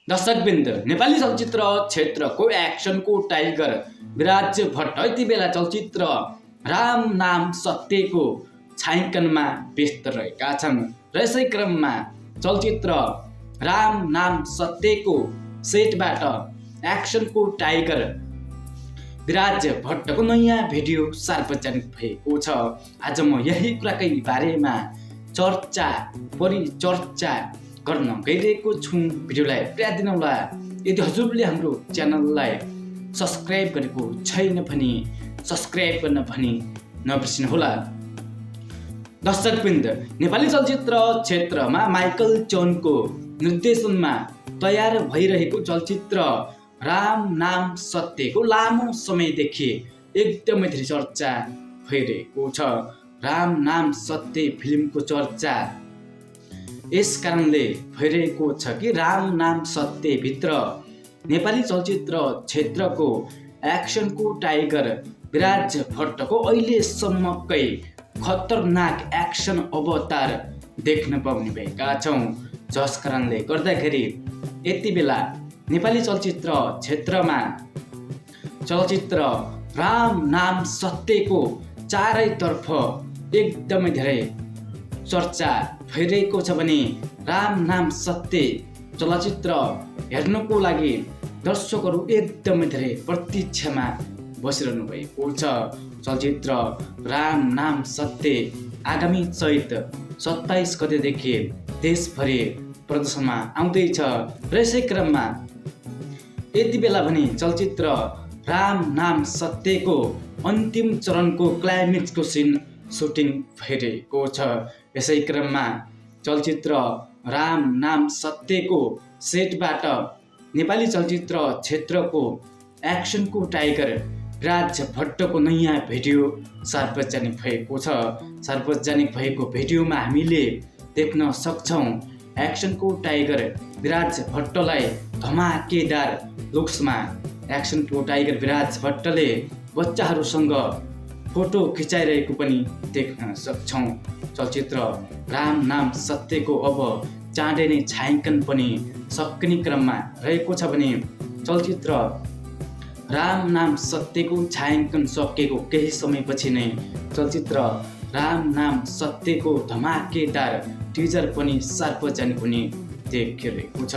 दर्शकवृन्द, नेपाली चलचित्र क्षेत्रको एक्सनको टाइगर विराज भट्ट यति बेला चलचित्र राम नाम सत्यको छायाङ्कनमा व्यस्त रहेका छन् र यसै क्रममा चलचित्र राम नाम सत्यको सेटबाट एक्सनको टाइगर विराज भट्टको नयाँ भिडियो सार्वजनिक भएको छ। आज म यही कुराकै बारेमा परिचर्चा गर्न गइरहेको छु। भिडियोलाई प्यार दिनुहोला। यदि हजुरले हाम्रो च्यानललाई सब्स्क्राइब गरेको छैन भने सब्स्क्राइब गर्न भने नबिर्सिनुहोला। दर्शकवृन्द, नेपाली चलचित्र क्षेत्रमा माइकल चौनको निर्देशनमा तयार भइरहेको चलचित्र राम नाम सत्यको लामो समयदेखि एकदमै धेरै चर्चा भइरहेको छ। राम नाम सत्य फिल्मको चर्चा यस कारणले भइरहेको छ कि राम नाम सत्यभित्र नेपाली चलचित्र क्षेत्रको एक्सनको टाइगर विराज भट्टको अहिलेसम्मकै खतरनाक एक्सन अवतार देख्न पाउने भएका छौँ। जस कारणले गर्दाखेरि यति बेला नेपाली चलचित्र क्षेत्रमा चलचित्र राम नाम सत्यको चारैतर्फ एकदमै धेरै चर्चा भइरहेको छ भने राम नाम सत्य चलचित्र हेर्नको लागि दर्शकहरू एकदमै धेरै प्रतीक्षामा बसिरहनु भएको छ। चलचित्र राम नाम सत्य आगामी चैत 27 गतेदेखि देशभरि प्रदर्शनमा आउँदैछ र यसै क्रममा यति बेला भने चलचित्र राम नाम सत्यको अन्तिम चरणको क्लाइमेक्सको सिन सुटिङ भइरहेको छ। यसै क्रममा चलचित्र राम नाम सत्यको सेटबाट नेपाली चलचित्र क्षेत्रको एक्सनको टाइगर विराज भट्टको नयाँ भिडियो सार्वजनिक भएको छ। सार्वजनिक भएको भिडियोमा हामीले देख्न सक्छौँ एक्सनको टाइगर विराज भट्टलाई धमाकेदार लुक्समा एक्सनको टाइगर विराज भट्टले बच्चाहरूसँग फोटो खिचाइरहेको पनि देख्न सक्छौँ। चलचित्र राम नाम सत्यको अब चाँडै नै छायाङ्कन पनि सकिने क्रममा रहेको छ भने चलचित्र राम नाम सत्यको छायाङ्कन सकेको केही समयपछि नै चलचित्र राम नाम सत्यको धमाकेदार टिजर पनि सार्वजनिक हुने देखिरहेको छ।